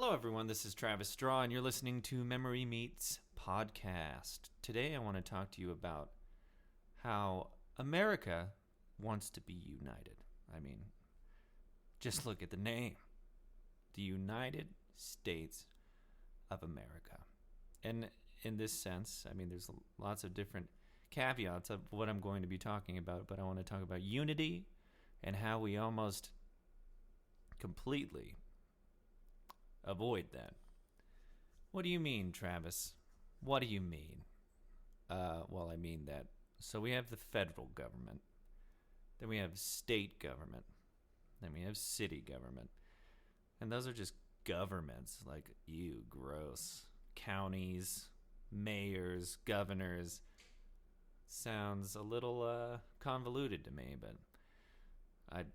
Hello, everyone. This is Travis Straw, and you're listening to Memory Meets Podcast. Today, I want to talk to you about how America wants to be united. I mean, just look at the name. The United States of America. And in this sense, I mean, there's lots of different caveats of what I'm going to be talking about, but I want to talk about unity and how we almost completely avoid that. What do you mean, Travis? What do you mean? Well, I mean that. So we have the federal government. Then we have state government. Then we have city government. And those are just governments. Like, ew, gross. Counties, mayors, governors. Sounds a little convoluted to me, but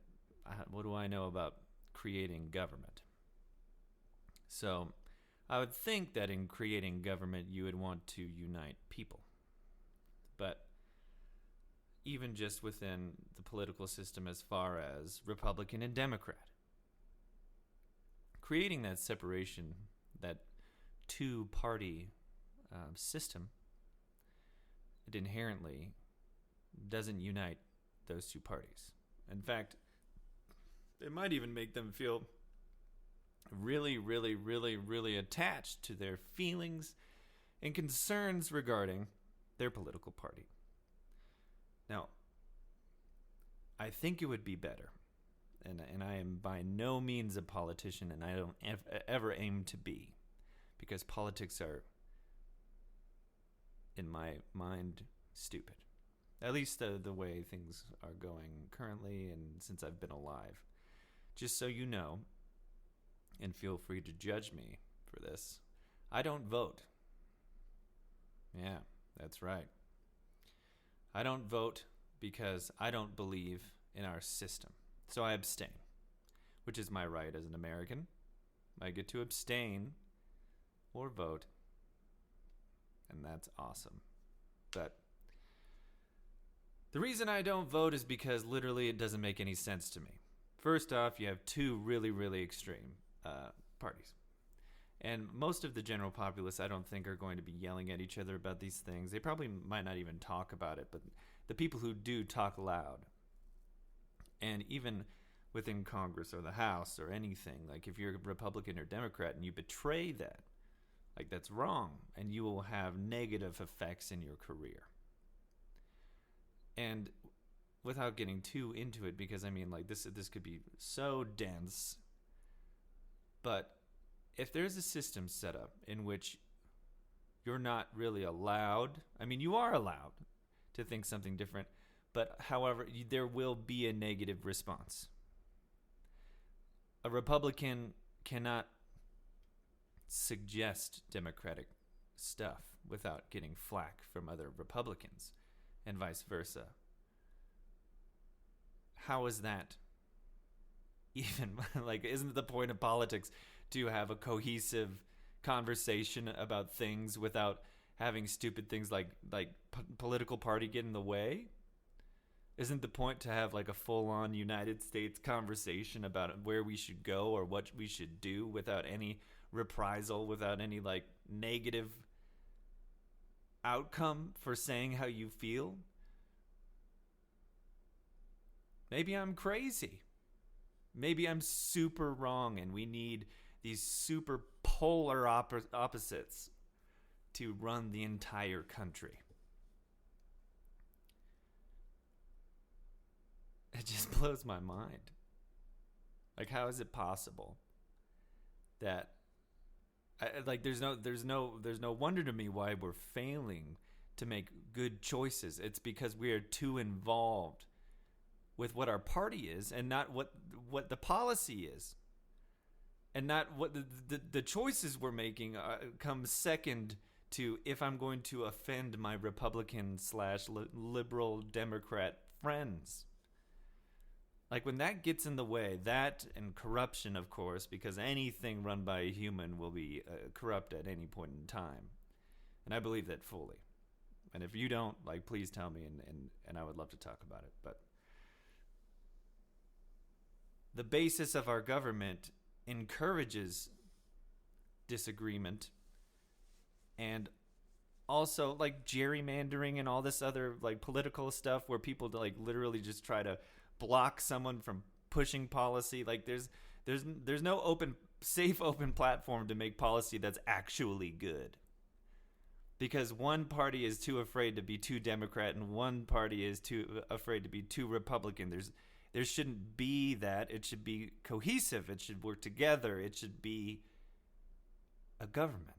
what do I know about creating government? So I would think that in creating government, you would want to unite people. But even just within the political system as far as Republican and Democrat, creating that separation, that two-party system, it inherently doesn't unite those two parties. In fact, it might even make them feel really attached to their feelings and concerns regarding their political party. Now, I think it would be better, and I am by no means a politician, and I don't ever aim to be, because politics are, in my mind, stupid. At least the way things are going currently and since I've been alive. Just so you know, and feel free to judge me for this, I don't vote. Yeah, that's right. I don't vote because I don't believe in our system. So I abstain, which is my right as an American. I get to abstain or vote, and that's awesome. But the reason I don't vote is because literally it doesn't make any sense to me. First off, you have two really extreme parties. And most of the general populace, I don't think, are going to be yelling at each other about these things. They probably might not even talk about it, but the people who do talk loud, and even within Congress or the House or anything, like if you're a Republican or Democrat and you betray that, like that's wrong, and you will have negative effects in your career. And without getting too into it, because I mean, like this could be so dense, but if there's a system set up in which you're not really allowed, I mean, you are allowed to think something different, but however, there will be a negative response. A Republican cannot suggest Democratic stuff without getting flack from other Republicans, and vice versa. How is that even, like, isn't the point of politics to have a cohesive conversation about things without having stupid things like political party get in the way? Isn't the point to have like a full-on United States conversation about where we should go or what we should do without any reprisal, without any like negative outcome for saying how you feel? Maybe I'm crazy. Maybe I'm super wrong and we need these super polar opposites to run the entire country. It just blows my mind. Like, how is it possible that there's no wonder to me why we're failing to make good choices. It's because we are too involved with what our party is and not what the policy is, and not what the choices we're making come second to if I'm going to offend my Republican / liberal Democrat friends. Like, when that gets in the way, that and corruption, of course, because anything run by a human will be corrupt at any point in time. And I believe that fully. And if you don't, like, please tell me, and I would love to talk about it. But the basis of our government encourages disagreement, and also like gerrymandering and all this other like political stuff where people like literally just try to block someone from pushing policy. Like there's no safe open platform to make policy that's actually good, because one party is too afraid to be too Democrat and one party is too afraid to be too Republican. There shouldn't be that. It should be cohesive. It should work together. It should be a government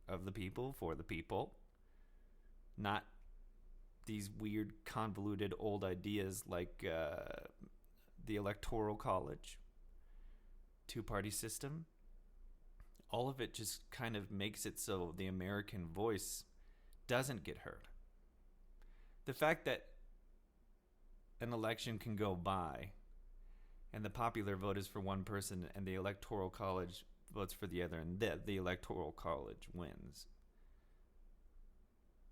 of the people, for the people, not these weird, convoluted, old ideas like the Electoral College, two-party system. All of it just kind of makes it so the American voice doesn't get heard. The fact that an election can go by and the popular vote is for one person and the Electoral College votes for the other, and the Electoral College wins.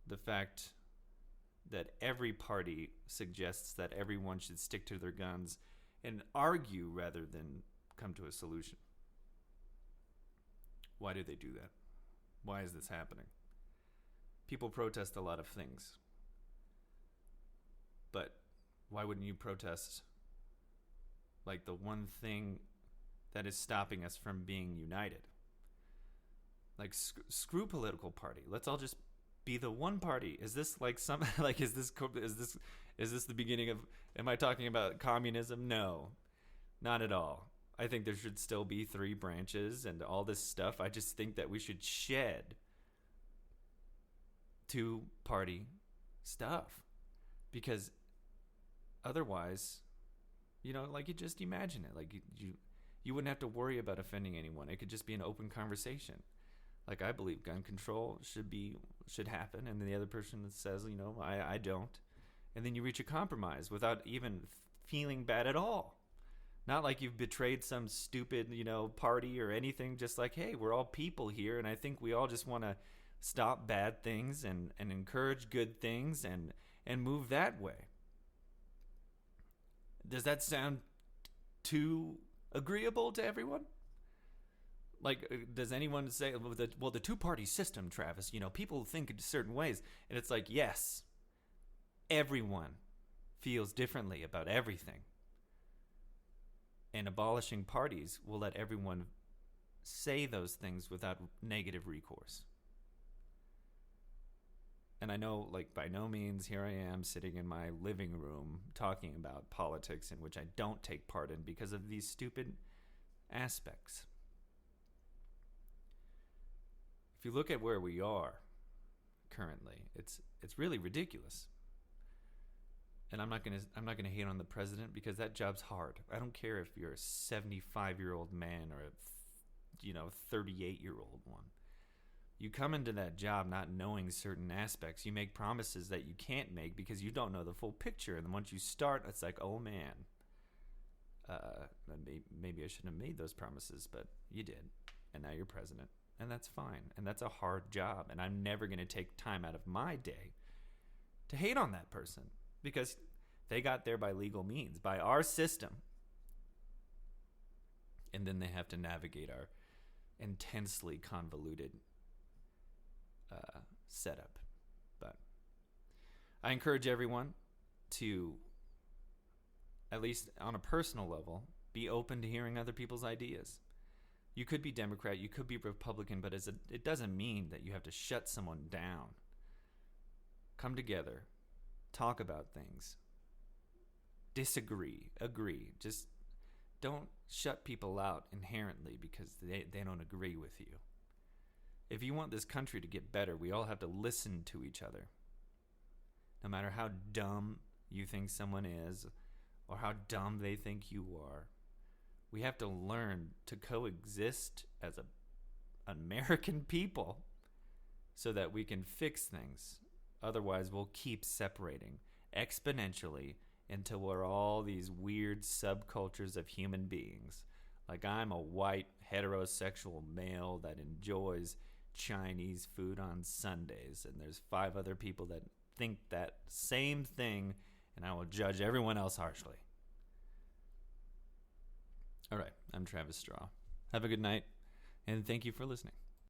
The fact that every party suggests that everyone should stick to their guns and argue rather than come to a solution. Why do they do that? Why is this happening? People protest a lot of things. But why wouldn't you protest like the one thing that is stopping us from being united? Like screw political party. Let's all just be the one party. Is this like some like is this the beginning of, am I talking about communism? No. Not at all. I think there should still be 3 branches and all this stuff. I just think that we should shed 2-party stuff, because otherwise, like, you just imagine it. Like you wouldn't have to worry about offending anyone. It could just be an open conversation. Like, I believe gun control should happen, and then the other person says, I don't, and then you reach a compromise without even feeling bad at all. Not like you've betrayed some stupid, party or anything. Just like, hey, we're all people here, and I think we all just want to stop bad things and encourage good things and move that way. Does that sound too agreeable to everyone? Like, does anyone say, well, the 2-party system, Travis, people think in certain ways. And it's like, yes, everyone feels differently about everything. And abolishing parties will let everyone say those things without negative recourse. And I know, like, by no means here I am sitting in my living room talking about politics in which I don't take part in because of these stupid aspects. If you look at where we are currently, it's really ridiculous. And I'm not gonna hate on the president, because that job's hard. I don't care if you're a 75-year-old man or a 38-year-old one. You come into that job not knowing certain aspects. You make promises that you can't make because you don't know the full picture. And then once you start, it's like, oh man, maybe I shouldn't have made those promises, but you did, and now you're president, and that's fine. And that's a hard job, and I'm never gonna take time out of my day to hate on that person, because they got there by legal means, by our system. And then they have to navigate our intensely convoluted setup. But I encourage everyone to, at least on a personal level, be open to hearing other people's ideas. You could be Democrat, you could be Republican, but it doesn't mean that you have to shut someone down. Come together. Talk about things. Disagree. Agree. Just don't shut people out inherently because they don't agree with you. If you want this country to get better, we all have to listen to each other. No matter how dumb you think someone is or how dumb they think you are, we have to learn to coexist as an American people so that we can fix things. Otherwise, we'll keep separating exponentially until we're all these weird subcultures of human beings. Like, I'm a white heterosexual male that enjoys Chinese food on Sundays, and there's 5 other people that think that same thing, and I will judge everyone else harshly. All right, I'm Travis Straw. Have a good night, And thank you for listening.